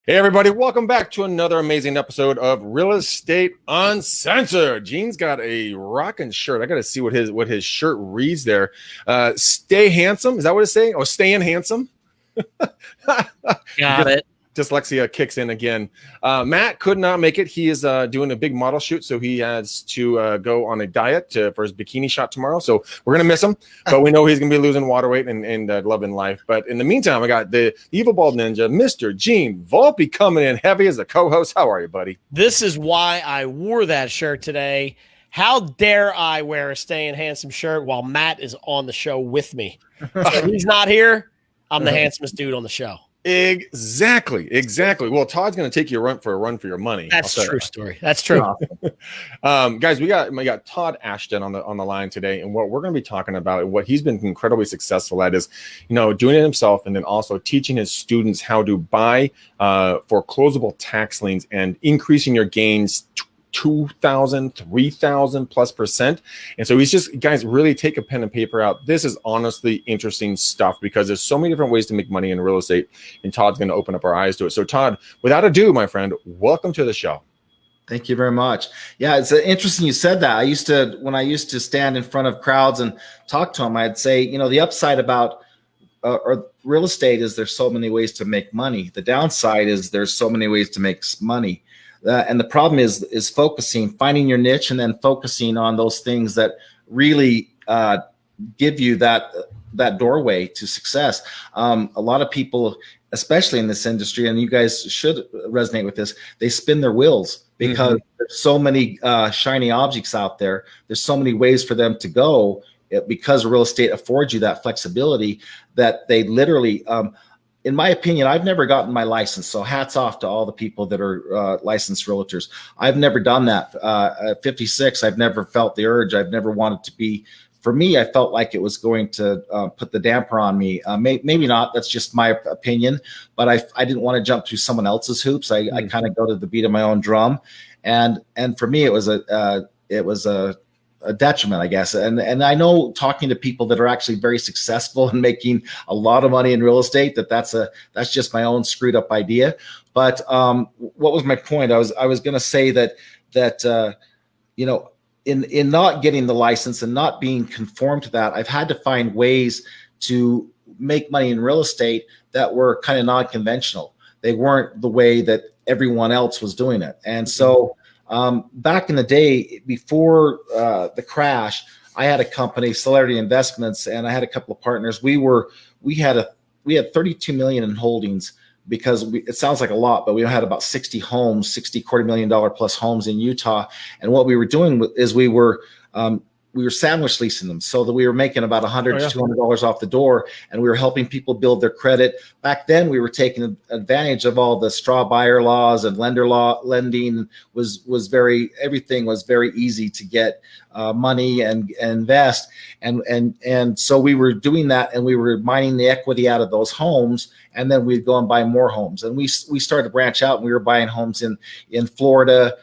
Hey everybody, welcome back to another amazing episode of Real Estate Uncensored. Gene's got a rocking shirt. I got to see what his shirt reads there. Stay handsome. Is that what it's saying? Oh, staying handsome. Got it. Dyslexia kicks in again. Matt could not make it. He is doing a big model shoot, so he has to go on a diet for his bikini shot tomorrow. So we're gonna miss him, but we know he's gonna be losing water weight and loving life. But in the meantime, I got the evil bald ninja, Mr. Gene Volpe, coming in heavy as a co-host. How are you, buddy? This is why I wore that shirt today. How dare I wear a staying handsome shirt while Matt is on the show with me? So he's not here. I'm the handsomest dude on the show. Exactly. Well, Todd's going to take you for a run for your money. That's a true story. That's true. Guys, we got Todd Ashton on the line today, and what we're going to be talking about, what he's been incredibly successful at, is doing it himself, and then also teaching his students how to buy foreclosable tax liens and increasing your gains 2,000, 3,000 plus %. And so he's just, guys, really take a pen and paper out. This is honestly interesting stuff because there's so many different ways to make money in real estate, and Todd's going to open up our eyes to it. So Todd, without ado, my friend, welcome to the show. Thank you very much. Yeah, it's interesting you said that. When I used to stand in front of crowds and talk to them, I'd say, the upside about or real estate is there's so many ways to make money. The downside is there's so many ways to make money. And the problem is finding your niche and then focusing on those things that really give you that doorway to success. A lot of people, especially in this industry, and you guys should resonate with this, they spin their wheels because there's so many shiny objects out there. There's so many ways for them to go because real estate affords you that flexibility that they literally in my opinion, I've never gotten my license. So hats off to all the people that are licensed realtors. I've never done that. At 56, I've never felt the urge. I've never wanted to be. For me, I felt like it was going to put the damper on me. Maybe not. That's just my opinion. But I didn't want to jump through someone else's hoops. I kind of go to the beat of my own drum. And for me, it was a detriment, I guess. And I know, talking to people that are actually very successful and making a lot of money in real estate, that's just my own screwed up idea. But what was my point? I was going to say that in not getting the license and not being conformed to that, I've had to find ways to make money in real estate that were kind of non-conventional. They weren't the way that everyone else was doing it. And so back in the day, before the crash, I had a company, Celerity Investments, and I had a couple of partners. We had 32 million in holdings because it sounds like a lot, but we had about 60 $250,000 plus homes in Utah. And what we were doing is we were sandwich leasing them, so that we were making about $100 to $200 off the door, and we were helping people build their credit. Back then, we were taking advantage of all the straw buyer laws and lending everything was very easy to get money and invest, and so we were doing that, and we were mining the equity out of those homes, and then we'd go and buy more homes, and we started to branch out, and we were buying homes in Florida.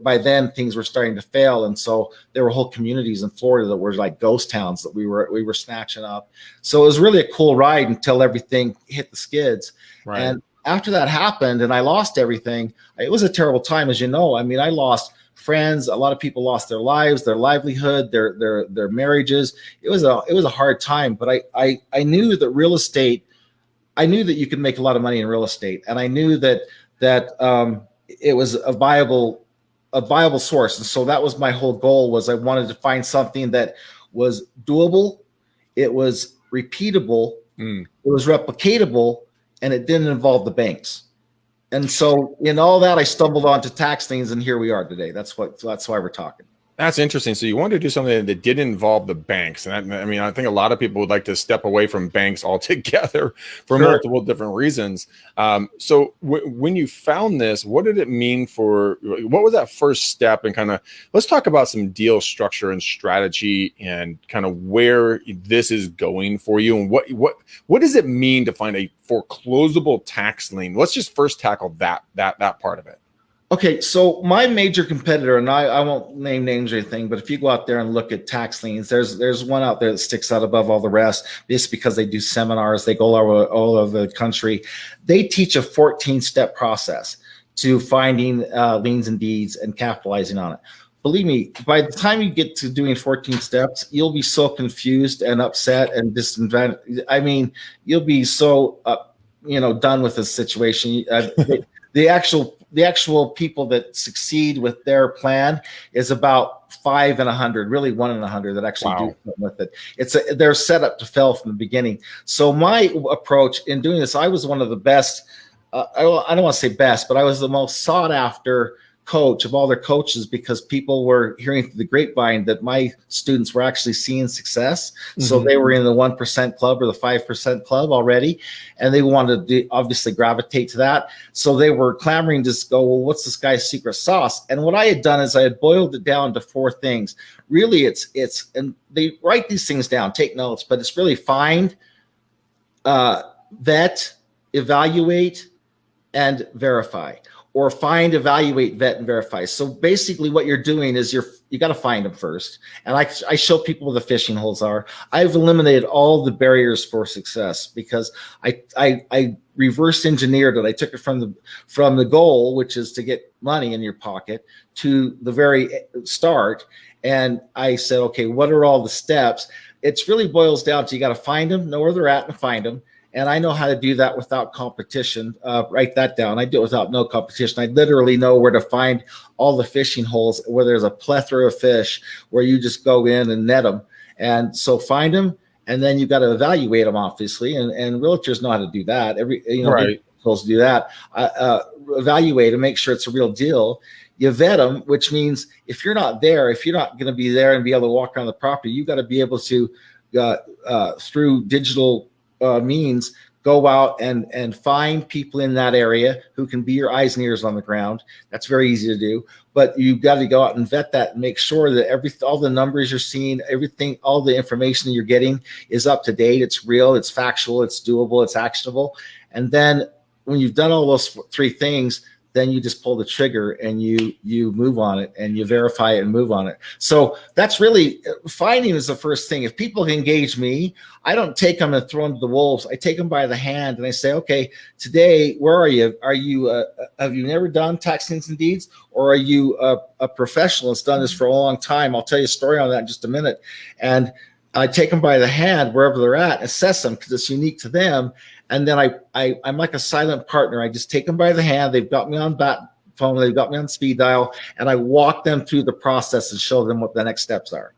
By then things were starting to fail, and so there were whole communities in Florida that were like ghost towns that we were snatching up. So it was really a cool ride until everything hit the skids. Right. And after that happened, and I lost everything, it was a terrible time, as you know. I mean, I lost friends. A lot of people lost their lives, their livelihood, their marriages. It was a hard time, but I knew that real estate. I knew that you could make a lot of money in real estate, and I knew that it was a viable source. And so that was my whole goal, was I wanted to find something that was doable, it was repeatable, it was replicatable, and it didn't involve the banks. And so in all that, I stumbled onto tax liens, and here we are today. That's why we're talking. That's interesting. So you wanted to do something that didn't involve the banks. And I think a lot of people would like to step away from banks altogether for multiple different reasons. So when you found this, what did it mean what was that first step? And kind of, let's talk about some deal structure and strategy and kind of where this is going for you. And what does it mean to find a foreclosable tax lien? Let's just first tackle that part of it. Okay, so my major competitor, and I won't name names or anything, but if you go out there and look at tax liens, there's one out there that sticks out above all the rest. Just because they do seminars, they go all over the country. They teach a 14-step process to finding liens and deeds and capitalizing on it. Believe me, by the time you get to doing 14 steps, you'll be so confused and upset and I mean, you'll be so done with this situation. The actual people that succeed with their plan is about 5 in 100, really 1 in 100 that actually do something with it. They're set up to fail from the beginning. So my approach in doing this, I was one of the best. I don't want to say best, but I was the most sought after coach of all their coaches because people were hearing through the grapevine that my students were actually seeing success. Mm-hmm. So they were in the 1% club or the 5% club already, and they wanted to obviously gravitate to that. So they were clamoring to go, well, what's this guy's secret sauce? And what I had done is I had boiled it down to 4 things. Really, it's and they write these things down, take notes, but it's really find, vet, evaluate, and verify. Or find, evaluate, vet, and verify. So basically what you're doing is you got to find them first. And I show people where the fishing holes are. I've eliminated all the barriers for success because I reverse engineered it. I took it from the goal, which is to get money in your pocket, to the very start. And I said, okay, what are all the steps? It really boils down to you got to find them, know where they're at, and find them. And I know how to do that without competition. Write that down. I do it without no competition. I literally know where to find all the fishing holes where there's a plethora of fish where you just go in and net them. And so find them, and then you got to evaluate them, obviously. And realtors know how to do that. Right. Supposed to do that. Evaluate them, make sure it's a real deal. You vet them, which means if you're not there, if you're not going to be there and be able to walk around the property, you got to be able to through digital means go out and find people in that area who can be your eyes and ears on the ground. That's very easy to do, but you've got to go out and vet that and make sure that all the numbers you're seeing, everything, all the information you're getting is up to date. It's real, it's factual, it's doable, it's actionable. And then when you've done all those 3 things, then you just pull the trigger and you move on it and you verify it and move on it. So that's really finding is the first thing. If people engage me, I don't take them and throw them to the wolves. I take them by the hand and I say, okay, today, where are you? Are you, have you never done tax liens and deeds, or are you a professional that's done this for a long time? I'll tell you a story on that in just a minute. And I take them by the hand wherever they're at, assess them because it's unique to them. And then I'm like a silent partner. I just take them by the hand. They've got me on bat phone. They've got me on speed dial, and I walk them through the process and show them what the next steps are.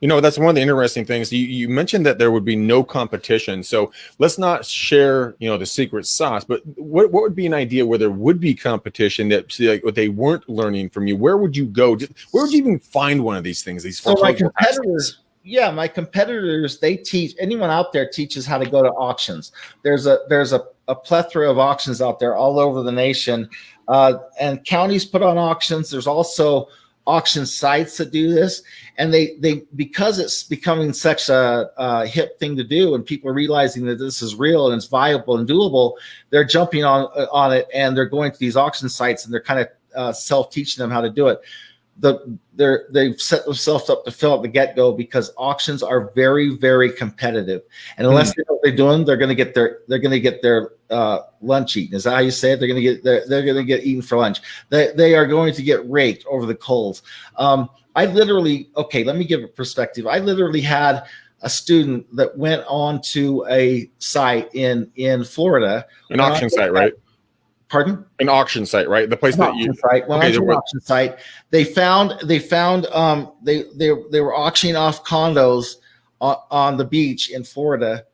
That's one of the interesting things. You mentioned that there would be no competition. So let's not share, the secret sauce, but what would be an idea where there would be competition that like they weren't learning from you? Where would you go? Where would you even find one of these things? So my competitors. Yeah, my competitors, they teach, anyone out there teaches how to go to auctions. There's a plethora of auctions out there all over the nation, and counties put on auctions. There's also auction sites that do this, and they because it's becoming such a hip thing to do, and people are realizing that this is real and it's viable and doable, they're jumping on it, and they're going to these auction sites, and they're kind of self-teaching them how to do it. They've set themselves up to fail at the get-go because auctions are very, very competitive, and unless they know what they're doing, they're going to get their lunch eaten. Is that how you say it? They're going to get eaten for lunch. They are going to get raked over the coals. Let me give a perspective. I literally had a student that went on to a site in Florida, an auction site, right? Pardon? An auction site, right? The place that you site. When I was an auction site, they were auctioning off condos on the beach in Florida,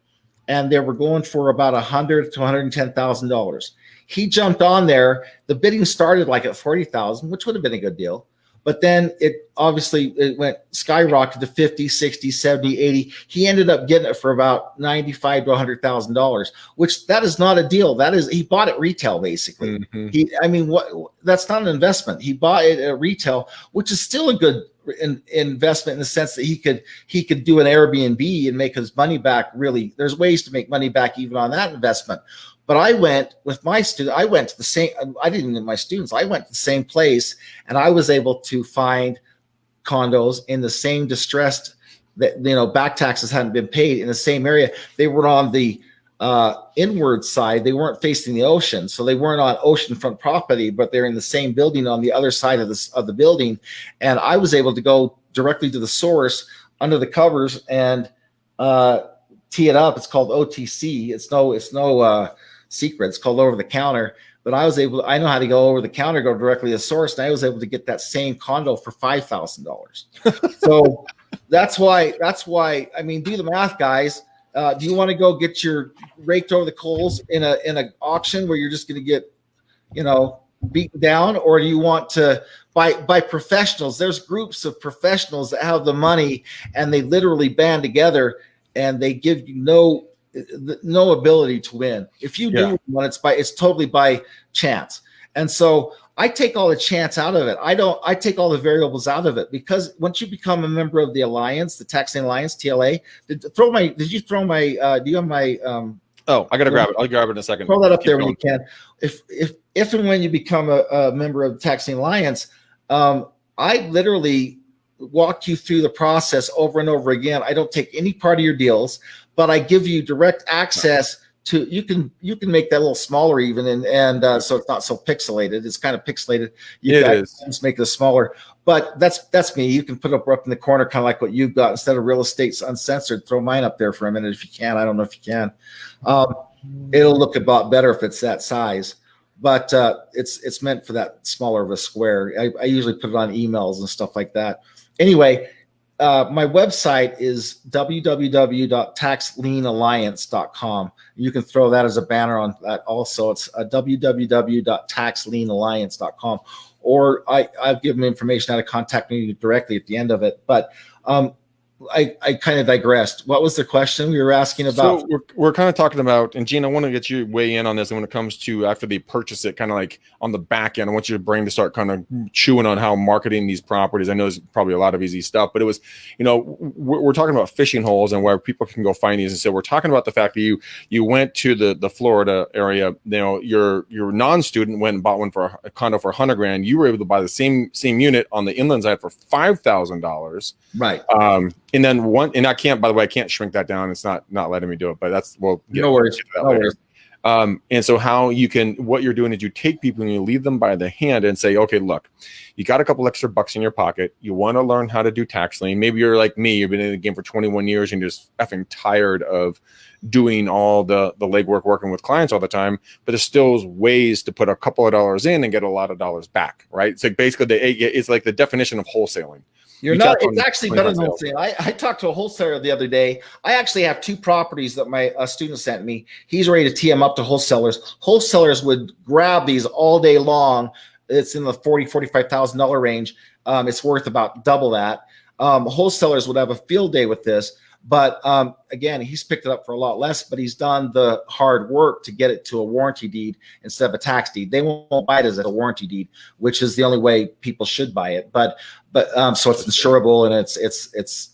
and they were going for about $100,000 to $110,000. He jumped on there. The bidding started like at $40,000, which would have been a good deal. But then it went skyrocketed to 50, 60, 70, 80. He ended up getting it for about $95,000 to $100,000, which that is not a deal. He bought it retail basically. Mm-hmm. That's not an investment. He bought it at retail, which is still a good investment in the sense that he could do an Airbnb and make his money back. Really, there's ways to make money back even on that investment. But I went with my student. I went to the same. I didn't get my students. I went to the same place, and I was able to find condos in the same distressed that back taxes hadn't been paid in the same area. They were on the inward side. They weren't facing the ocean, so they weren't on oceanfront property, but they're in the same building on the other side of the building. And I was able to go directly to the source under the covers and tee it up. It's called OTC. It's no secret. It's called over the counter. But I know how to go over the counter, go directly to the source, and I was able to get that same condo for $5,000. So that's why. I mean, do the math, guys. Do you want to go get your raked over the coals in an auction where you're just going to get, beaten down, or do you want to by professionals? There's groups of professionals that have the money, and they literally band together, and they give you no ability to win. If you do one, it's totally by chance. And so I take all the chance out of it. I take all the variables out of it, because once you become a member of the alliance, the Tax Lien Alliance, TLA, do you have my oh, I gotta grab it. I'll grab it in a second. Throw that up there when you can. If and when you become a member of the Tax Lien Alliance, I literally walk you through the process over and over again. I don't take any part of your deals, but I give you direct access to, you can make that a little smaller even, and so it's not so pixelated. It's kind of pixelated. It is. Make it smaller, but that's me. You can put it up in the corner, kind of like what you've got. Instead of Real Estate's Uncensored, throw mine up there for a minute if you can. I don't know if you can. It'll look about better if it's that size, but it's meant for that smaller of a square. I usually put it on emails and stuff like that. Anyway, my website is www.taxlienalliance.com. You can throw that as a banner on that also. It's www.taxlienalliance.com. Or I've given information how to contact me directly at the end of it. But I kind of digressed. What was the question we were asking about? So we're kind of talking about, and Gene, I want to get you weigh in on this. And when it comes to after they purchase it, kind of like on the back end, I want your brain to start kind of chewing on how marketing these properties. I know there's probably a lot of easy stuff, but it was, we're talking about fishing holes and where people can go find these. And so we're talking about the fact that you went to the Florida area. Your non-student went and bought one for a condo for $100,000. You were able to buy the same unit on the inland side for $5,000. Right. And then and I can't, by the way, I can't shrink that down. It's not letting me do it, but no worries. No worries. And so what you're doing is you take people and you lead them by the hand and say, okay, look, you got a couple extra bucks in your pocket. You want to learn how to do tax lien. Maybe you're like me, you've been in the game for 21 years and you're just effing tired of doing all the legwork, working with clients all the time, but there's still ways to put a couple of dollars in and get a lot of dollars back, right? It's like basically it's like the definition of wholesaling. It's actually better than wholesaling. I talked to a wholesaler the other day. I actually have two properties that my student sent me. He's ready to tee them up to wholesalers. Wholesalers would grab these all day long. It's in the $40,000-$45,000 range. It's worth about double that. Wholesalers would have a field day with this. But again, he's picked it up for a lot less, but he's done the hard work to get it to a warranty deed instead of a tax deed. They won't buy it as a warranty deed, which is the only way people should buy it. But so it's insurable, and it's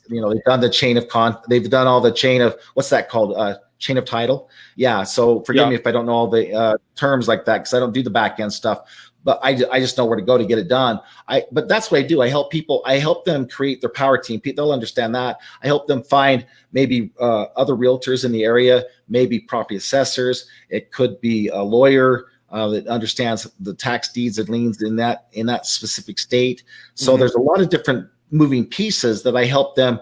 they've done the chain of they've done all the chain of, what's that called? Chain of title. Yeah. So forgive me if I don't know all the terms like that, because I don't do the back end stuff. But I just know where to go to get it done. But that's what I do. I help people. I help them create their power team. They'll understand that. I help them find maybe other realtors in the area, maybe property assessors. It could be a lawyer that understands the tax deeds and liens in that specific state. So there's a lot of different moving pieces that I help them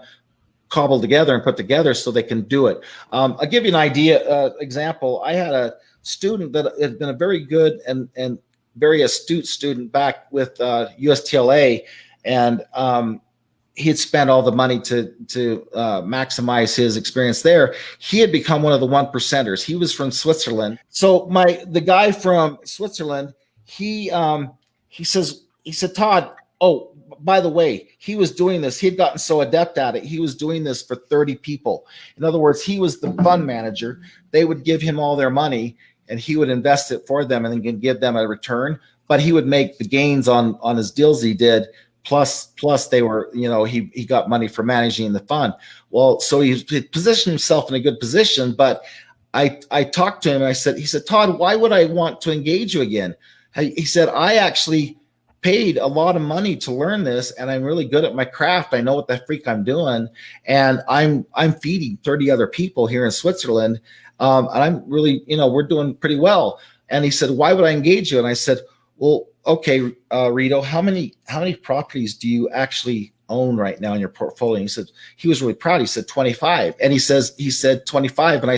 cobble together and put together so they can do it. I'll give you an example. I had a student that had been a very good and very astute student back with USTLA, and he had spent all the money to maximize his experience there. He had become one of the 1%ers. He was from Switzerland. So the guy from Switzerland, he said, Todd, oh, by the way, he was doing this. He had gotten so adept at it. He was doing this for 30 people. In other words, he was the fund manager. They would give him all their money, and he would invest it for them and then give them a return. But he would make the gains on his deals he did. Plus they were, he got money for managing the fund. Well, so he positioned himself in a good position, but I talked to him and he said, Todd, why would I want to engage you again? He said, I actually paid a lot of money to learn this, and I'm really good at my craft. I know what the freak I'm doing, and I'm feeding 30 other people here in Switzerland. And I'm really, we're doing pretty well. And he said, why would I engage you? And I said, well, okay, Rito, how many properties do you actually own right now in your portfolio? And he said, he was really proud. He said 25. And he said 25. And I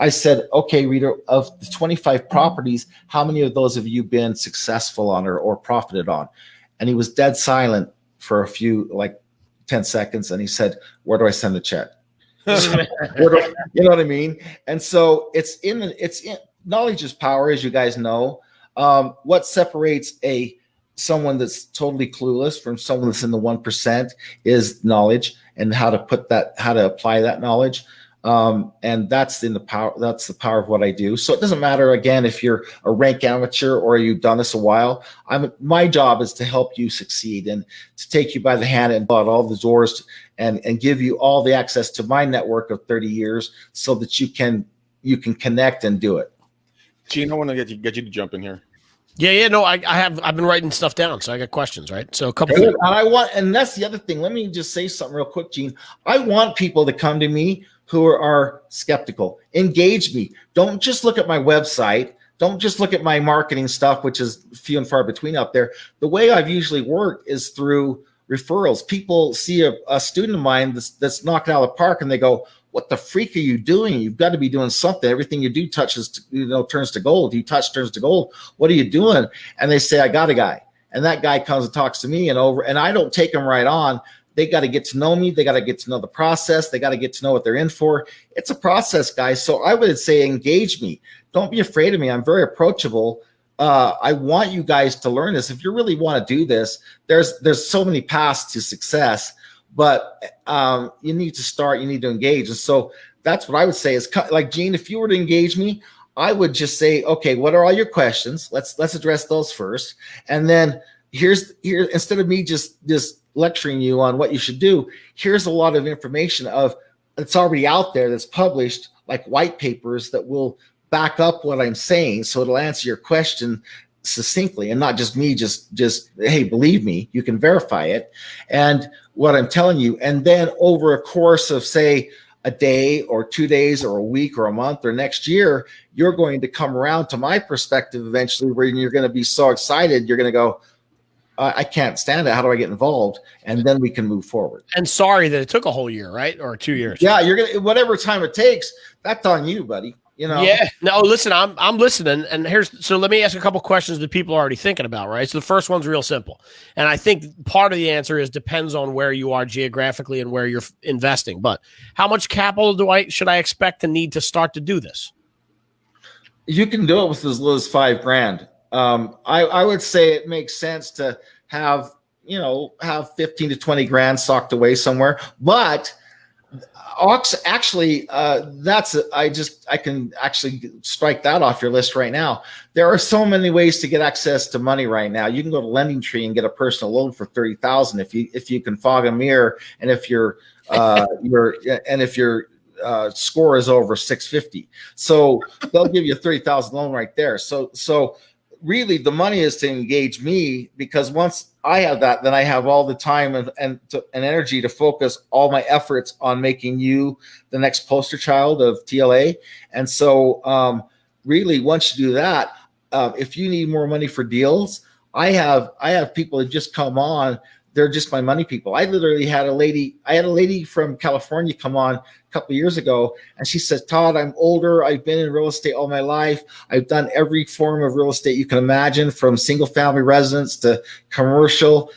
said, okay, Rito, of the 25 properties, how many of those have you been successful on or profited on? And he was dead silent for a few, like 10 seconds. And he said, where do I send the check? You know what I mean? And so it's in knowledge is power, as you guys know. What separates someone that's totally clueless from someone that's in the 1% is knowledge and how to apply that knowledge. And that's the power of what I do. So it doesn't matter, again, if you're a rank amateur or you've done this a while. My job is to help you succeed and to take you by the hand and out all the doors and give you all the access to my network of 30 years so that you can connect and do it. Gene, I want to get you to jump in here. Yeah. No, I've been writing stuff down, so I got questions, right? So a couple. And that's the other thing. Let me just say something real quick, Gene. I want people to come to me who are skeptical. Engage me. Don't just look at my website. Don't just look at my marketing stuff, which is few and far between out there. The way I've usually worked is through referrals. People see a student of mine that's knocked out of the park, and they go, what the freak are you doing? You've got to be doing something. Everything you do turns to gold. You touch turns to gold. What are you doing? And they say, I got a guy. And that guy comes and talks to me and I don't take them right on. They got to get to know me. They got to get to know the process. They got to get to know what they're in for. It's a process, guys. So I would say engage me. Don't be afraid of me. I'm very approachable. I want you guys to learn this. If you really want to do this, there's so many paths to success. But you need to start, you need to engage. And so that's what I would say is, like, Gene, if you were to engage me, I would just say, okay, what are all your questions? Let's address those first. And then here, instead of me just lecturing you on what you should do, here's a lot of information that's already out there that's published, like white papers that will back up what I'm saying. So it'll answer your question succinctly, and not just me, just hey, believe me, you can verify it. And what I'm telling you, and then over a course of, say, a day or 2 days or a week or a month or next year, you're going to come around to my perspective eventually, where you're going to be so excited, you're going to go, I can't stand it. How do I get involved? And then we can move forward. And sorry that it took a whole year, right? Or 2 years. Yeah, you're going to, whatever time it takes, that's on you, buddy. Yeah. No, listen, I'm listening. And so let me ask a couple questions that people are already thinking about, right? So the first one's real simple. And I think part of the answer depends on where you are geographically and where you're investing. But how much capital should I expect to need to start to do this? You can do it with as little as $5,000. I would say it makes sense to have 15 to 20 grand socked away somewhere. But actually, I can actually strike that off your list right now. There are so many ways to get access to money right now. You can go to Lending Tree and get a personal loan for $30,000 if you can fog a mirror, and if your score is over 650. So they'll give you a $30,000 loan right there. So really, the money is to engage me, because once I have that, then I have all the time and energy to focus all my efforts on making you the next poster child of TLA. And so really, once you do that, if you need more money for deals, I have people that just come on. They're just my money people. I literally had a lady from California come on a couple of years ago, and she said, Todd, I'm older. I've been in real estate all my life. I've done every form of real estate you can imagine, from single family residence to commercial,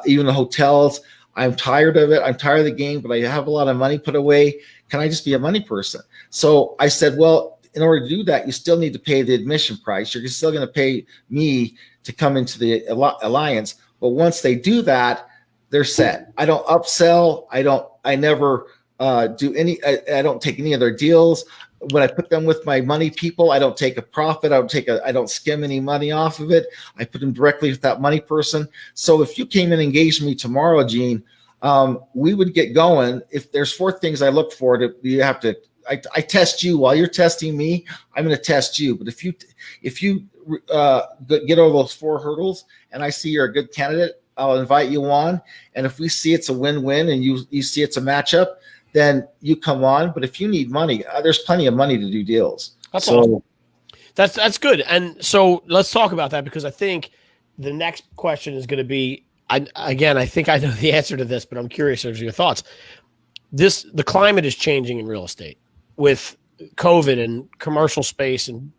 even the hotels. I'm tired of it. I'm tired of the game, but I have a lot of money put away. Can I just be a money person? So I said, well, in order to do that, you still need to pay the admission price. You're still going to pay me to come into the alliance. But once they do that, they're set. I don't upsell. I never do any. I don't take any of their deals. When I put them with my money people, I don't take a profit. I don't skim any money off of it. I put them directly with that money person. So if you came in and engaged me tomorrow, Gene, we would get going. If there's 4 things I look for, you have to I test you while you're testing me. I'm going to test you. But if you get over those 4 hurdles, and I see you're a good candidate, I'll invite you on. And if we see it's a win-win, and you see it's a matchup, then you come on. But if you need money, there's plenty of money to do deals. That's awesome. That's good. And so let's talk about that, because I think the next question is going to be, I think I know the answer to this, but I'm curious as to your thoughts. The climate is changing in real estate with COVID and commercial space, and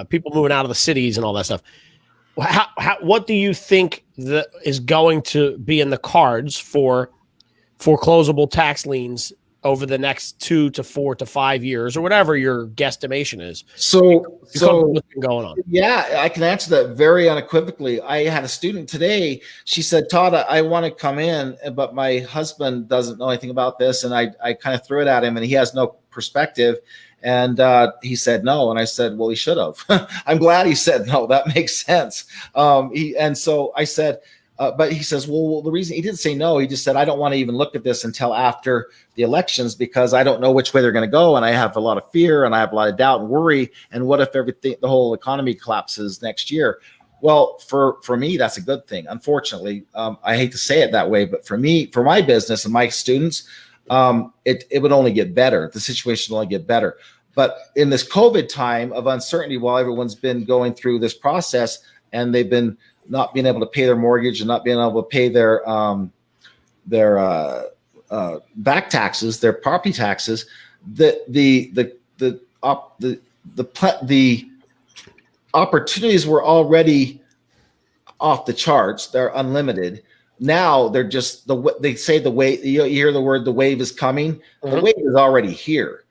people moving out of the cities and all that stuff. What do you think that is going to be in the cards for foreclosable tax liens over the next 2 to 4 to 5 years, or whatever your guesstimation is? So what's been going on? Yeah, I can answer that very unequivocally. I had a student today. She said, Todd, I want to come in, but my husband doesn't know anything about this. And I kind of threw it at him, and he has no perspective. And he said no. And I said, well, he should have. I'm glad he said no. That makes sense. And so I said, but he says, well, the reason he didn't say no, he just said, I don't want to even look at this until after the elections, because I don't know which way they're going to go. And I have a lot of fear, and I have a lot of doubt and worry. And what if the whole economy collapses next year? Well, for me, that's a good thing. Unfortunately, I hate to say it that way, but for me, for my business and my students, it would only get better. The situation will only get better. But in this COVID time of uncertainty, while everyone's been going through this process, and they've been not being able to pay their mortgage and not being able to pay their back taxes, their property taxes, the opportunities were already off the charts. They're unlimited. Now they're just they say the wave. You hear the word, the wave is coming. The wave is already here.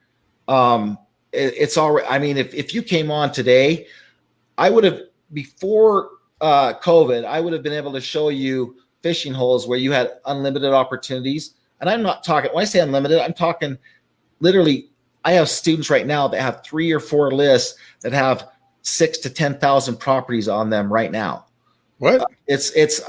It's already. I mean, if you came on today, I would have, before COVID, I would have been able to show you fishing holes where you had unlimited opportunities. And I'm not talking, when I say unlimited, I'm talking literally, I have students right now that have 3 or 4 lists that have 6,000 to 10,000 properties on them right now. What? It's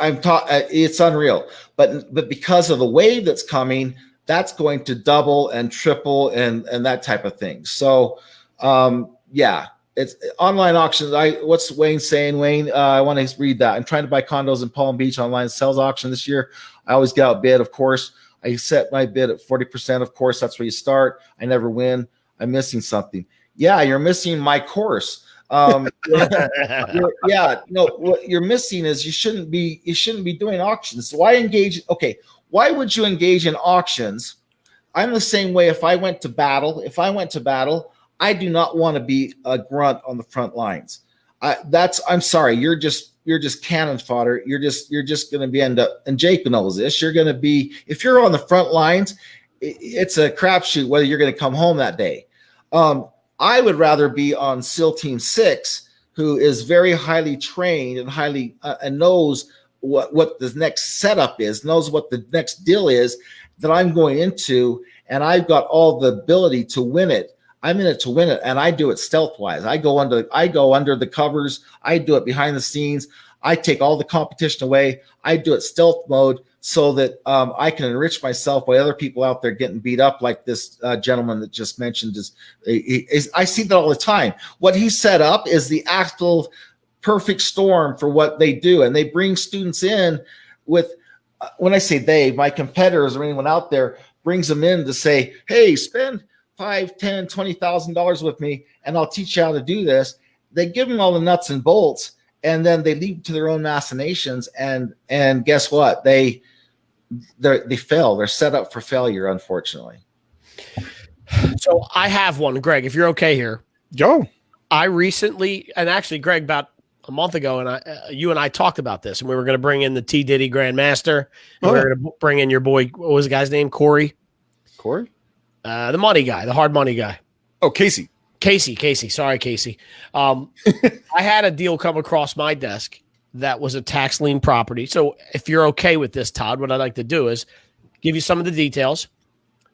unreal. But because of the wave that's coming, that's going to double and triple and that type of thing. So yeah. It's online auctions. What's Wayne saying? Wayne, I want to read that. I'm trying to buy condos in Palm Beach online sales auction this year. I always get outbid, of course. I set my bid at 40%. Of course, that's where you start. I never win. I'm missing something. Yeah, you're missing my course. What you're missing is you shouldn't be doing auctions. Why engage? Okay, why would you engage in auctions? I'm the same way. If I went to battle, I do not want to be a grunt on the front lines. I'm sorry. You're just cannon fodder. You're just going to be end up, and Jake knows this. You're going to be, if you're on the front lines, it's a crapshoot whether you're going to come home that day. I would rather be on SEAL Team 6, who is very highly trained and and knows what the next setup is, knows what the next deal is that I'm going into, and I've got all the ability to win it. I'm in it to win it, and I do it stealth-wise. I go under the covers. I do it behind the scenes. I take all the competition away. I do it stealth mode so that I can enrich myself while other people out there getting beat up, like this gentleman that just mentioned. I see that all the time. What he set up is the actual perfect storm for what they do, and they bring students in with. When I say they, my competitors or anyone out there brings them in to say, "Hey, spend $5,000, $10,000, $20,000 with me, and I'll teach you how to do this." They give them all the nuts and bolts, and then they leave to their own machinations. And guess what? They fail. They're set up for failure, unfortunately. So I have one, Greg, if you're okay here. Go. I recently, and actually, Greg, about a month ago, and you and I talked about this, and we were going to bring in the T. Diddy Grandmaster. We were going to bring in your boy. What was the guy's name? Corey. The money guy, the hard money guy. Oh, Casey. Sorry, Casey. I had a deal come across my desk that was a tax lien property. So if you're okay with this, Todd, what I'd like to do is give you some of the details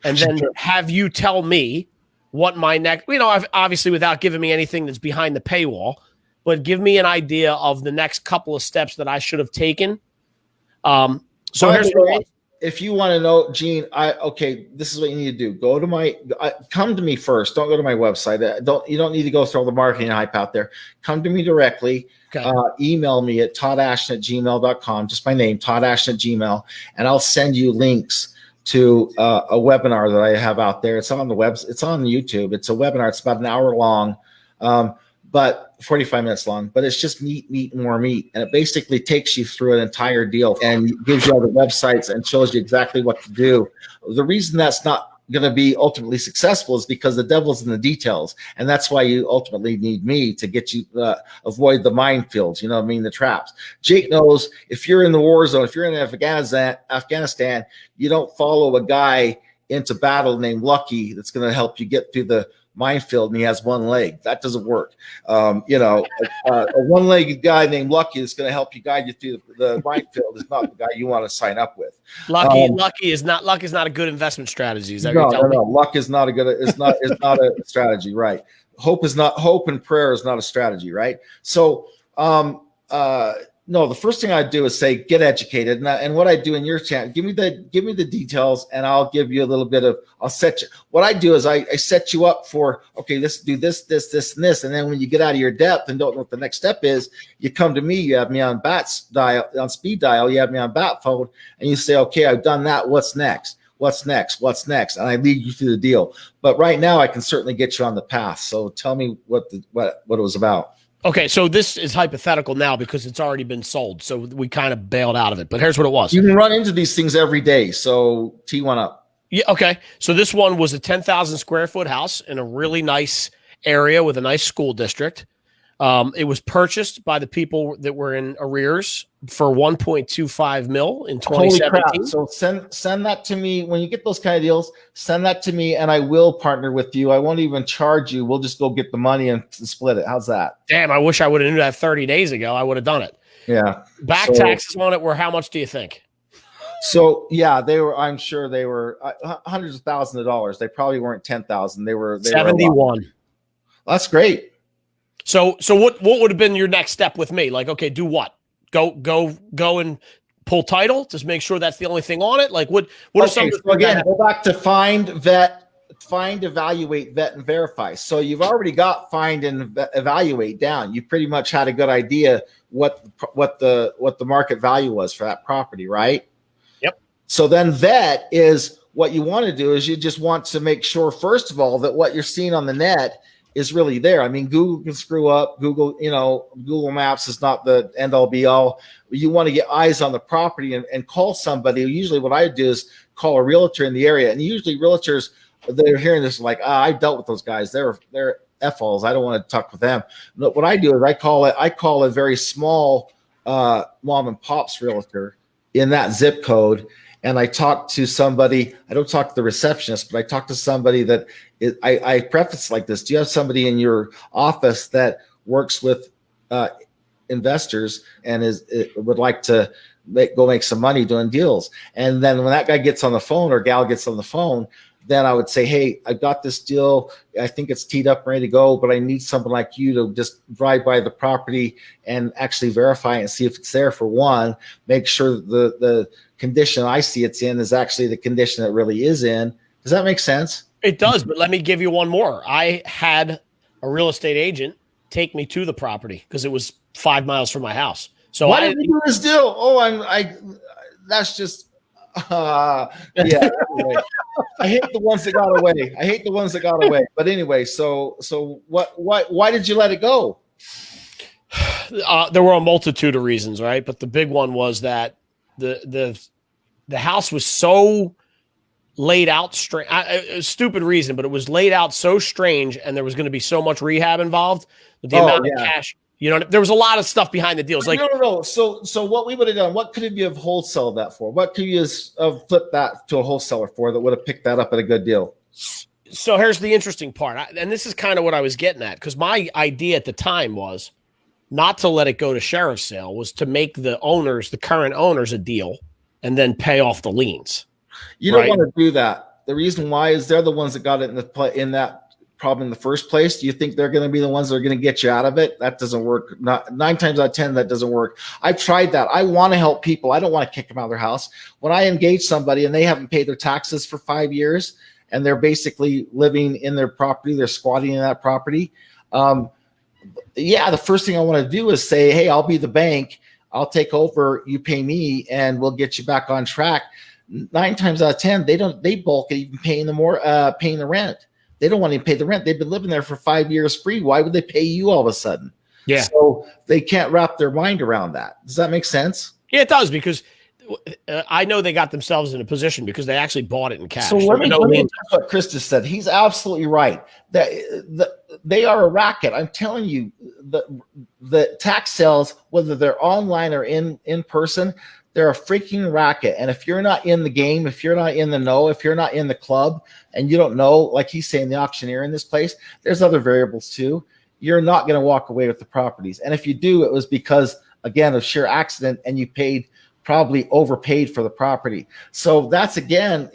and then have you tell me what my next, obviously without giving me anything that's behind the paywall, but give me an idea of the next couple of steps that I should have taken. So here's what if you want to know, Gene, okay, this is what you need to do. Go to come to me first. Don't go to my website. You don't need to go through all the marketing hype out there. Come to me directly. Okay. Email me at toddashton@gmail.com, just my name, toddashton@gmail, and I'll send you links to a webinar that I have out there. It's on the it's on YouTube. It's a webinar. It's about an hour long, but 45 minutes long, but it's just meat, and more meat. And it basically takes you through an entire deal and gives you all the websites and shows you exactly what to do. The reason that's not going to be ultimately successful is because the devil's in the details. And that's why you ultimately need me to get you, avoid the minefields, you know what I mean? The traps. Jake knows if you're in the war zone, if you're in Afghanistan, you don't follow a guy into battle named Lucky that's going to help you get through the minefield and he has one leg. That doesn't work. A one-legged guy named Lucky that's going to help you guide you through the minefield is not the guy you want to sign up with. Lucky is not a good investment strategy. Is that no. Luck is not a good. It's not a strategy, right? Hope and prayer is not a strategy, right? So, no, the first thing I do is say get educated, and what I do in your chat, give me the details, and I'll give you a little bit of. I'll set you. What I do is I set you up for okay. Let's do this, and this, and then when you get out of your depth and don't know what the next step is, you come to me. You have me on speed dial. You have me on bat phone, and you say, okay, I've done that. What's next? What's next? What's next? And I lead you through the deal. But right now, I can certainly get you on the path. So tell me what it was about. Okay, so this is hypothetical now because it's already been sold. So we kind of bailed out of it. But here's what it was. You can run into these things every day. So tee one up. Yeah, okay. So this one was a 10,000 square foot house in a really nice area with a nice school district. It was purchased by the people that were in arrears for 1.25 mil in 2017. Holy crap. So send that to me when you get those kind of deals. Send that to me, and I will partner with you. I won't even charge you. We'll just go get the money and split it. How's that? Damn, I wish I would have knew that 30 days ago. I would have done it. Yeah. Taxes on it were how much do you think? So yeah, I'm sure they were hundreds of thousands of dollars. They probably weren't 10,000. They were 71. That's great. So what would have been your next step with me? Like, okay, do what? Go and pull title. Just make sure that's the only thing on it. Like, what are some? So again, go back to find, evaluate, vet, and verify. So you've already got find and evaluate down. You pretty much had a good idea what the market value was for that property, right? Yep. So then vet is what you want to do is you just want to make sure first of all that what you're seeing on the net is really there. I mean, Google can screw up. Google Maps is not the end all be all. You want to get eyes on the property and call somebody. Usually what I do is call a realtor in the area. And usually realtors, they're hearing this like, I dealt with those guys. They're F-alls. I don't want to talk with them. But what I do is I call a very small mom and pop's realtor in that zip code. And I talk to somebody, I don't talk to the receptionist, but I talk to somebody that I preface like this. Do you have somebody in your office that works with investors and would like to make some money doing deals? And then when that guy gets on the phone or gal gets on the phone, then I would say, hey, I got this deal. I think it's teed up and ready to go, but I need someone like you to just drive by the property and actually verify and see if it's there for one. Make sure the condition I see it's in is actually the condition it really is in. Does that make sense? It does, but let me give you one more. I had a real estate agent take me to the property because it was 5 miles from my house. So why did you do this deal? That's just yeah. Anyway. I hate the ones that got away. But anyway, so why did you let it go? There were a multitude of reasons, right? But the big one was that the house was so laid out strange. A stupid reason, but it was laid out so strange, and there was going to be so much rehab involved. The amount of cash, there was a lot of stuff behind the deals. Like no. So what we would have done? What could you have wholesaled that for? What could you have flipped that to a wholesaler for that would have picked that up at a good deal? So here's the interesting part, and this is kind of what I was getting at, because my idea at the time was not to let it go to sheriff's sale, was to make the current owners, a deal, and then pay off the liens. You don't want to do that. The reason why is they're the ones that got it in that problem in the first place? Do you think they're going to be the ones that are going to get you out of it? That doesn't work. Not 9 times out of 10, that doesn't work. I've tried that. I want to help people. I don't want to kick them out of their house. When I engage somebody and they haven't paid their taxes for 5 years and they're basically living in their property, they're squatting in that property. The first thing I want to do is say, hey, I'll be the bank. I'll take over. You pay me and we'll get you back on track. 9 times out of 10, they bulk at even paying the rent. They don't want to pay the rent. They've been living there for 5 years free. Why would they pay you all of a sudden? Yeah. So they can't wrap their mind around that. Does that make sense? Yeah, it does, because I know they got themselves in a position because they actually bought it in cash. So let me what Chris just said. He's absolutely right. They are a racket. I'm telling you, the tax sales, whether they're online or in person, they're a freaking racket. And if you're not in the game, if you're not in the know, if you're not in the club and you don't know, like he's saying, the auctioneer in this place, there's other variables too. You're not going to walk away with the properties. And if you do, it was because, again, of sheer accident and you probably overpaid for the property. So that's, again,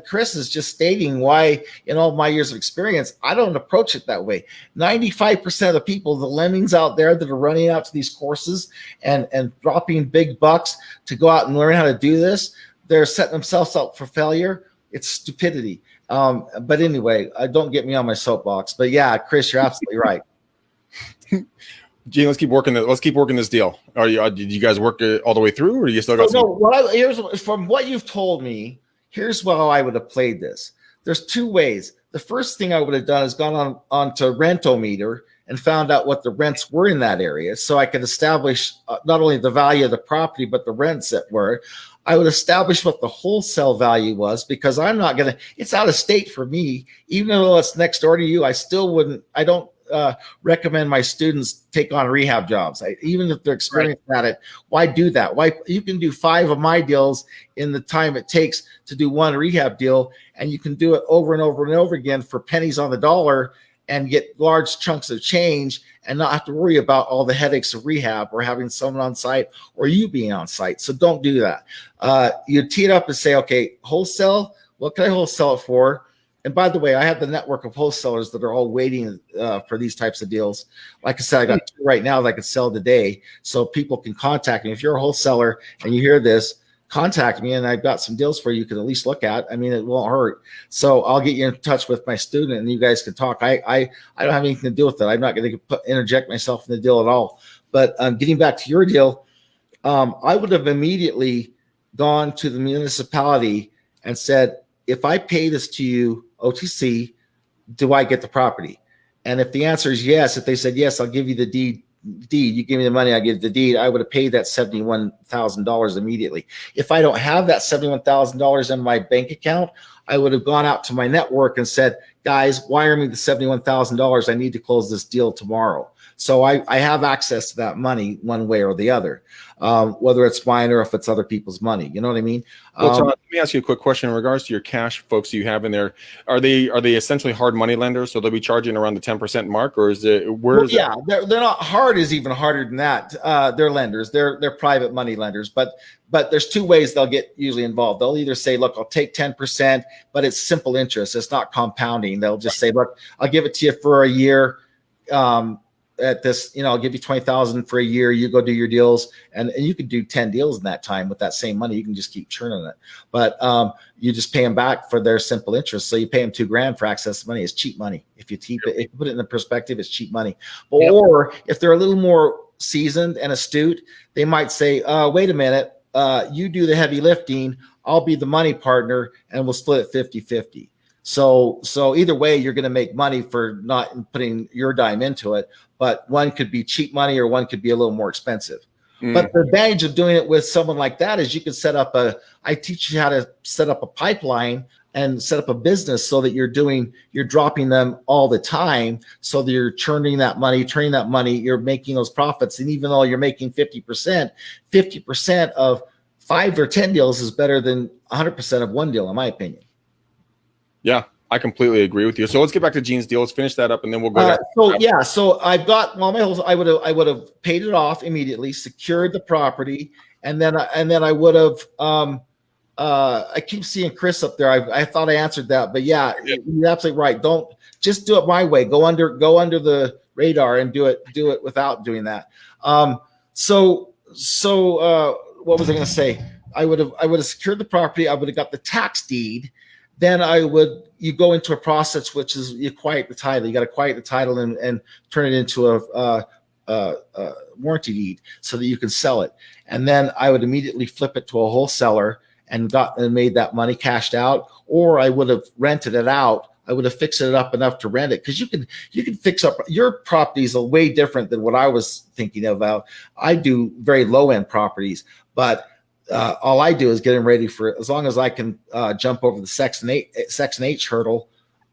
Chris is just stating why, in all my years of experience, I don't approach it that way. 95% of the people, the lemmings out there that are running out to these courses and dropping big bucks to go out and learn how to do this, they're setting themselves up for failure. It's stupidity. But anyway, don't get me on my soapbox. But yeah, Chris, you're absolutely right. Gene, let's keep working this deal. Did you guys work it all the way through, or you still got some? From what you've told me, here's how I would have played this. There's 2 ways. The first thing I would have done is gone on to Rentometer and found out what the rents were in that area, so I could establish not only the value of the property but the rents that were. I would establish what the wholesale value was, because I'm not going to, it's out of state for me. Even though it's next door to you, I don't recommend my students take on rehab jobs. Even if they're experienced at it, why do that? Why? You can do 5 of my deals in the time it takes to do 1 rehab deal, and you can do it over and over and over again for pennies on the dollar and get large chunks of change and not have to worry about all the headaches of rehab or having someone on site or you being on site. So don't do that. You tee it up and say, okay, wholesale, what can I wholesale it for? And by the way, I have the network of wholesalers that are all waiting for these types of deals. Like I said, I got 2 right now that I could sell today, so people can contact me. If you're a wholesaler and you hear this, contact me, and I've got some deals for you can at least look at. I mean, it won't hurt. So I'll get you in touch with my student, and you guys can talk. I don't have anything to do with it. I'm not going to interject myself in the deal at all. But getting back to your deal, I would have immediately gone to the municipality and said, if I pay this to you, OTC, do I get the property? And if the answer is yes, if they said yes, I'll give you the deed, you give me the money, I give the deed, I would have paid that $71,000 immediately. If I don't have that $71,000 in my bank account, I would have gone out to my network and said, guys, wire me the $71,000. I need to close this deal tomorrow. So I have access to that money one way or the other, whether it's mine or if it's other people's money. You know what I mean? Well, Todd, let me ask you a quick question in regards to your cash folks you have in there. Are they essentially hard money lenders? So they'll be charging around the 10% mark, or is it they're not hard is even harder than that. They're lenders. They're private money lenders, but there's 2 ways they'll get usually involved. They'll either say, look, I'll take 10%, but it's simple interest. It's not compounding. They'll just say, look, I'll give it to you for a year. At this, I'll give you $20,000 for a year. You go do your deals, and you can do 10 deals in that time with that same money. You can just keep churning it, but you just pay them back for their simple interest. So you pay them $2,000 for access money. It's cheap money. If you keep it, if you put it in the perspective, it's cheap money. Or if they're a little more seasoned and astute, they might say, wait a minute, you do the heavy lifting. I'll be the money partner, and we'll split it 50-50. So either way, you're going to make money for not putting your dime into it. But one could be cheap money, or one could be a little more expensive. But the advantage of doing it with someone like that is you can set up I teach you how to set up a pipeline and set up a business so that you're dropping them all the time. So that you're turning that money, you're making those profits. And even though you're making 50% of 5 or 10 deals is better than 100% of 1 deal, in my opinion. Yeah, I completely agree with you. So let's get back to Gene's deal. Let's finish that up, and then we'll go. So I've got my whole. I would have paid it off immediately, secured the property, and then I would have I keep seeing Chris up there. I thought I answered that, but yeah, you're absolutely right. Don't just do it my way. Go under the radar and do it without doing that. So what was I going to say? I would have secured the property. I would have got the tax deed. Then you go into a process, which is you quiet the title. You got to quiet the title and turn it into a warranty deed so that you can sell it. And then I would immediately flip it to a wholesaler and made that money cashed out, or I would have rented it out. I would have fixed it up enough to rent it, because you can fix up your properties way different than what I was thinking about. I do very low end properties, but all I do is get them ready for, as long as I can jump over the Section 8 hurdle,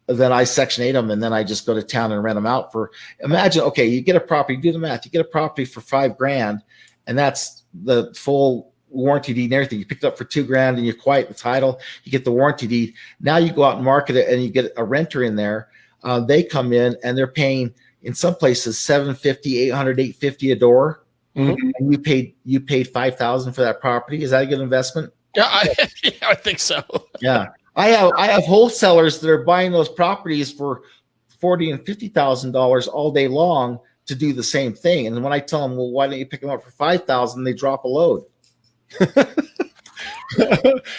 then I Section 8 them, and then I just go to town and rent them out for. Imagine, okay, you get a property, do the math. You get a property for $5,000, and that's the full warranty deed and everything. You picked it up for $2,000 and you quiet the title, you get the warranty deed. Now you go out and market it and you get a renter in there. They come in and they're paying, in some places, $750, $800, $850 a door. Mm-hmm. And you paid $5,000 for that property. Is that a good investment? Yeah, I think so. Yeah. I have wholesalers that are buying those properties for $40,000 and $50,000 all day long to do the same thing. And when I tell them, well, why don't you pick them up for $5,000? They drop a load.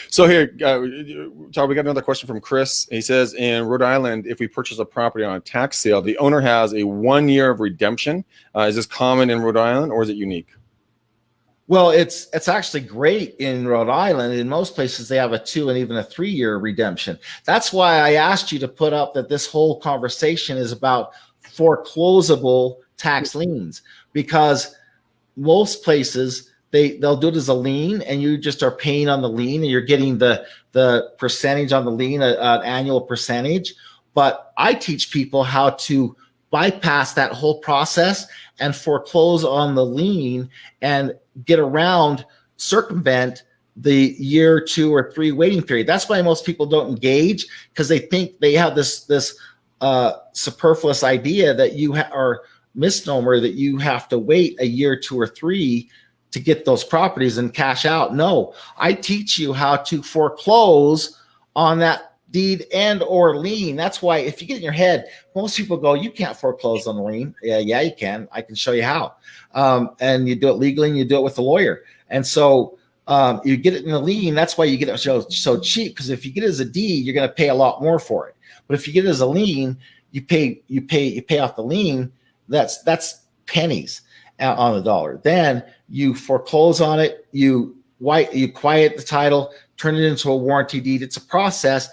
So here, Todd, we got another question from Chris. He says, in Rhode Island, if we purchase a property on a tax sale, the owner has a 1 year of redemption. Is this common in Rhode Island, or is it unique? Well, it's actually great in Rhode Island. In most places, they have a 2 and even a 3 year redemption. That's why I asked you to put up that this whole conversation is about foreclosable tax liens, because most places they'll do it as a lien, and you just are paying on the lien, and you're getting the percentage on the lien, an annual percentage. But I teach people how to bypass that whole process and foreclose on the lien and get around, circumvent the year, 2 or 3 waiting period. That's why most people don't engage, because they think they have this superfluous idea that or misnomer that you have to wait a year, 2 or 3 to get those properties and cash out. No, I teach you how to foreclose on that deed and or lien. That's why if you get in your head, most people go, you can't foreclose on the lien. Yeah, you can. I can show you how. And you do it legally, and you do it with a lawyer. And so you get it in the lien. That's why you get it so cheap, because if you get it as a deed, you're going to pay a lot more for it. But if you get it as a lien, you pay off the lien. That's pennies on the dollar. Then you foreclose on it. You quiet the title, turn it into a warranty deed. It's a process.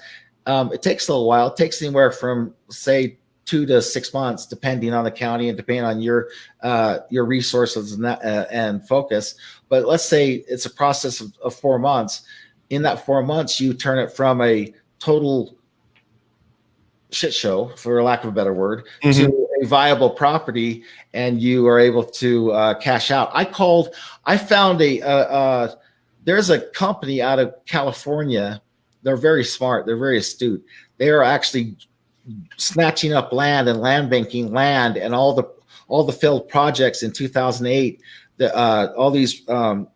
It takes a little while. It takes anywhere from, say, 2 to 6 months, depending on the county and depending on your resources and focus. But let's say it's a process of 4 months. In that 4 months, you turn it from a total shit show, for lack of a better word, mm-hmm. to a viable property, and you are able to cash out. I found there's a company out of California. They're very smart. They're very astute. They are actually snatching up land and land banking land, and all the failed projects in 2008. All these failed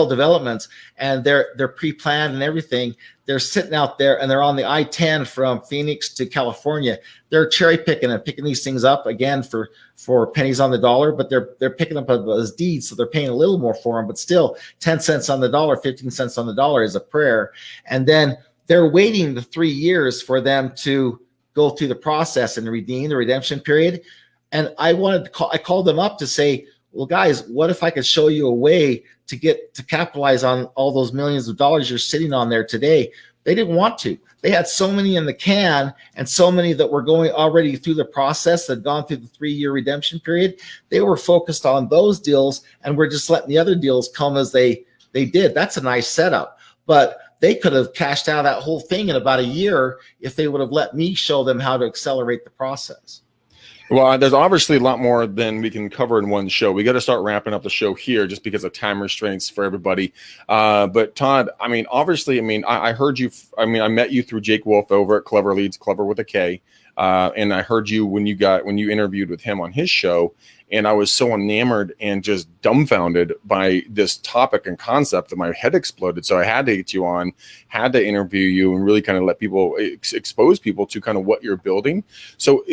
developments, and they're pre-planned and everything. They're sitting out there, and they're on the I-10 from Phoenix to California. They're cherry picking and picking these things up again for pennies on the dollar, but they're picking up as deeds, so they're paying a little more for them. But still, 10 cents on the dollar, 15 cents on the dollar is a prayer. And then they're waiting the 3 years for them to go through the process and redeem the redemption period. And I called them up to say, well, guys, what if I could show you a way to capitalize on all those millions of dollars you're sitting on there today? They didn't want to. They had so many in the can, and so many that were going already through the process that had gone through the 3 year redemption period. They were focused on those deals, and we're just letting the other deals come as they did. That's a nice setup. But they could have cashed out that whole thing in about a year if they would have let me show them how to accelerate the process. Well, there's obviously a lot more than we can cover in one show. We got to start wrapping up the show here just because of time restraints for everybody. But Todd, obviously, I heard you. I met you through Jake Wolf over at Clever Leads, Clever with a K. And I heard you when you interviewed with him on his show. And I was so enamored and just dumbfounded by this topic and concept that my head exploded. So I had to get you on, had to interview you, and really kind of let people expose people to kind of what you're building. So,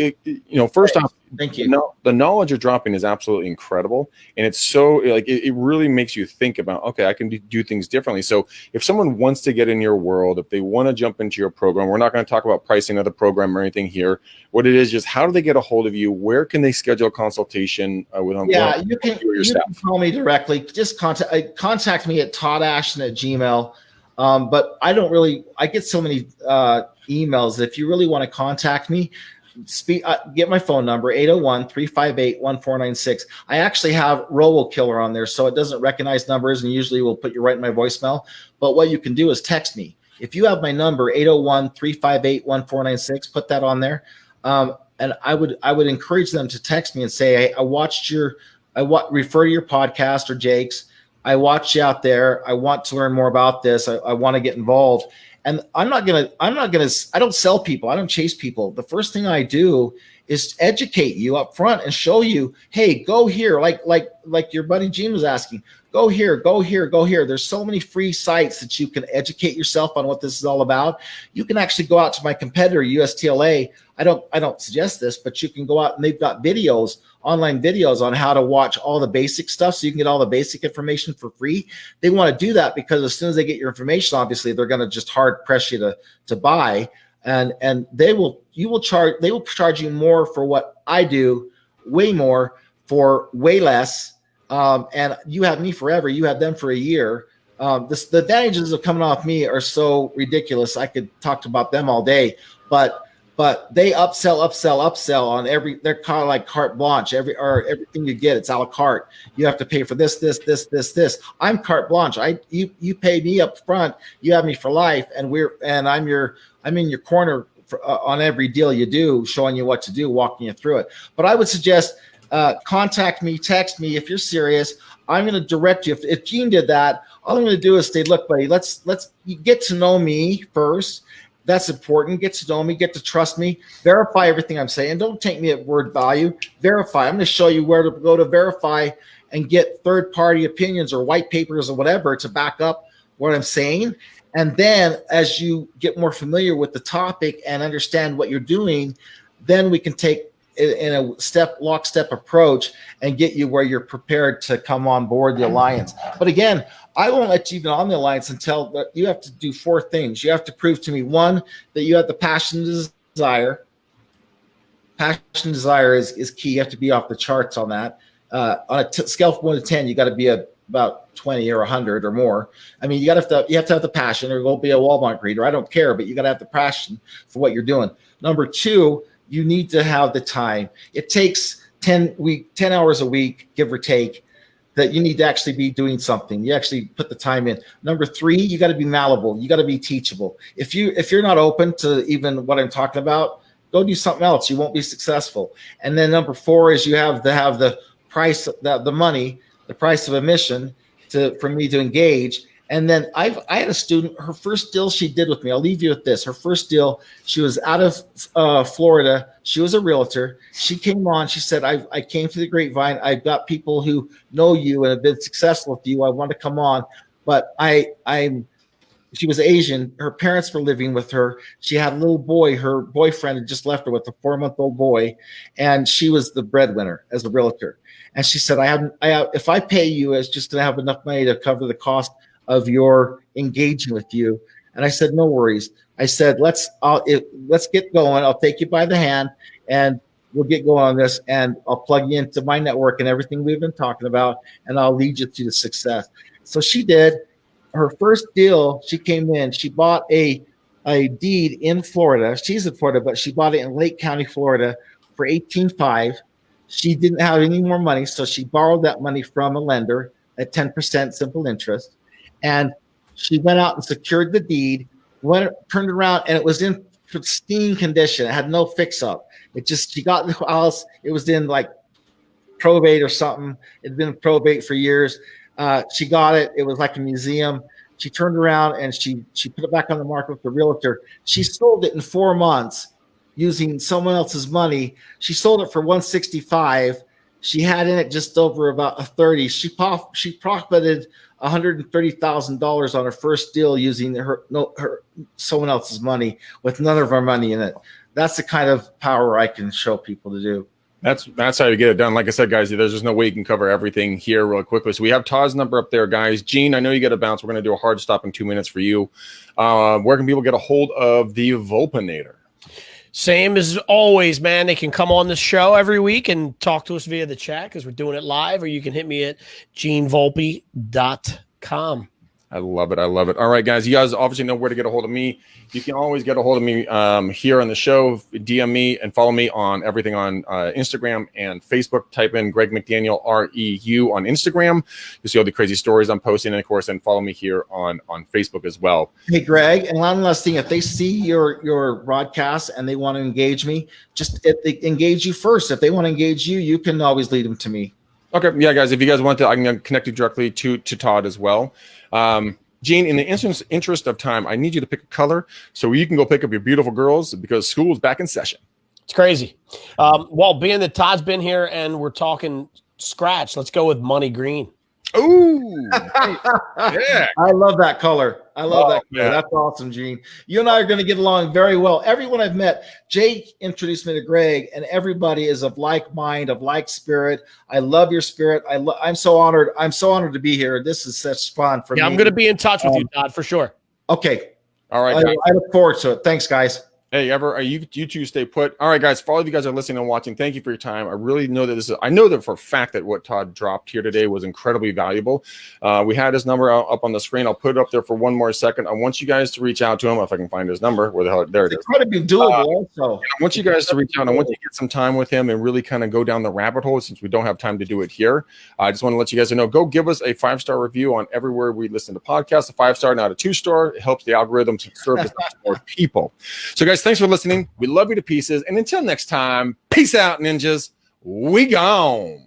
first off, thank you. The knowledge you're dropping is absolutely incredible. And it's so like, it really makes you think about, okay, I can do things differently. So if someone wants to get in your world, if they want to jump into your program, we're not going to talk about pricing of the program or anything here. What it is, just how do they get a hold of you? Where can they schedule a consultation with them? Yeah, you can call me directly. Just contact me at toddashton@gmail. But I get so many emails. If you really want to contact me, get my phone number, 801-358-1496. I actually have RoboKiller on there, so it doesn't recognize numbers, and usually will put you right in my voicemail. But what you can do is text me. If you have my number, 801-358-1496, put that on there. And I would encourage them to text me and say, hey, refer to your podcast or Jake's. I watched you out there. I want to learn more about this. I want to get involved. And I don't sell people. I don't chase people. The first thing I do is educate you up front and show you, hey, go here. Like your buddy Gene was asking, go here, go here, go here. There's so many free sites that you can educate yourself on what this is all about. You can actually go out to my competitor, USTLA. I don't suggest this, but you can go out and they've got online videos on how to watch all the basic stuff, so you can get all the basic information for free. They want to do that because as soon as they get your information, obviously they're going to just hard press you to buy, and they will charge you more for what I do, way more for way less. And you have me forever. You have them for a year. The advantages of coming off me are so ridiculous. I could talk about them all day, but they upsell on they're kind of like carte blanche. Everything you get, it's a la carte. You have to pay for this. I'm carte blanche. You pay me up front. You have me for life, and I'm in your corner on every deal you do, showing you what to do, walking you through it. But I would suggest contact me, text me if you're serious. I'm going to direct you. If Gene did that, all I'm going to do is say, look, buddy, let's get to know me first. That's important. Get to know me, get to trust me, verify everything I'm saying. Don't take me at word value. Verify. I'm going to show you where to go to verify and get third-party opinions or white papers or whatever to back up what I'm saying. And then as you get more familiar with the topic and understand what you're doing, then we can take in a lockstep approach and get you where you're prepared to come on board the Alliance. But again, I won't let you even on the Alliance until you have to do 4 things. You have to prove to me, 1, that you have the passion and desire. Passion and desire is key. You have to be off the charts on that. On a scale from 1 to 10, you got to be about 20 or 100 or more. I mean, you have to have the passion, or go be a Walmart greeter. I don't care, but you got to have the passion for what you're doing. Number 2, you need to have the time. It takes 10 hours a week, give or take, that you need to actually be doing something. You actually put the time in. Number 3, you got to be malleable. You got to be teachable. If you're not open to even what I'm talking about, go do something else. You won't be successful. And then number 4 is you have to have the price, the money, the price of admission for me to engage. And then I had a student, her first deal she did with me, I'll leave you with this. Her first deal, she was out of Florida. She was a realtor. She came on. She said, I came to the grapevine. I've got people who know you and have been successful with you. I want to come on. But she was Asian. Her parents were living with her. She had a little boy. Her boyfriend had just left her with a 4-month-old boy. And she was the breadwinner as a realtor. And she said, if I pay you, it's just going to have enough money to cover the cost of your engaging with you. And I said, no worries. I said, let's get going. I'll take you by the hand and we'll get going on this, and I'll plug you into my network and everything we've been talking about, and I'll lead you to the success. So she did. Her first deal, she came in, she bought a deed in Florida. She's in Florida, but she bought it in Lake County, Florida for $18,500. She didn't have any more money, so she borrowed that money from a lender at 10% simple interest. And she went out and secured the deed, turned around, and it was in pristine condition. It had no fix up. She got the house. It was in like probate or something. It had been probate for years. She got it. It was like a museum. She turned around and she put it back on the market with the realtor. She sold it in 4 months using someone else's money. She sold it for $165,000. She had in it just over about a 30. She profited $130,000 on her first deal using someone else's money with none of our money in it. That's the kind of power I can show people to do. That's how you get it done. Like I said, guys, there's just no way you can cover everything here real quickly. So we have Todd's number up there, guys. Gene, I know you got to bounce. We're going to do a hard stop in 2 minutes for you. Where can people get a hold of the Volpinator? Same as always, man. They can come on the show every week and talk to us via the chat because we're doing it live, or you can hit me at genevolpe.com. I love it. I love it. All right, guys. You guys obviously know where to get a hold of me. You can always get a hold of me here on the show. DM me and follow me on everything on Instagram and Facebook. Type in Greg McDaniel, REU on Instagram. You'll see all the crazy stories I'm posting. And, of course, and follow me here on Facebook as well. Hey, Greg, and one last thing. If they see your broadcast and they want to engage me, if they engage you first. If they want to engage you, you can always lead them to me. Okay. Yeah, guys, if you guys want to, I can connect you directly to Todd as well. Gene, in the interest of time, I need you to pick a color so you can go pick up your beautiful girls because school is back in session. It's crazy. Well, being that Todd's been here and we're talking scratch, let's go with money green. Ooh, yeah. I love that color. I love that color. Yeah. That's awesome, Gene. You and I are going to get along very well. Everyone I've met, Jake introduced me to Greg, and everybody is of like mind, of like spirit. I love your spirit. I'm so honored. I'm so honored to be here. This is such fun for me. I'm going to be in touch with you, Todd, for sure. Okay. All right. I look forward to it. Thanks, guys. Hey, you two stay put. All right, guys. For all of you guys that are listening and watching, thank you for your time. I really know that I know that for a fact that what Todd dropped here today was incredibly valuable. We had his number up on the screen. I'll put it up there for one more second. I want you guys to reach out to him if I can find his number. Where the hell? There it is. It's going to be doable also. I want you guys to reach out. I want you to get some time with him and really kind of go down the rabbit hole since we don't have time to do it here. I just want to let you guys know, go give us a 5-star review on everywhere we listen to podcasts. A 5-star, not a 2-star. It helps the algorithm to serve us to more people. So, guys, thanks for listening. We love you to pieces. And until next time, peace out, ninjas. We gone.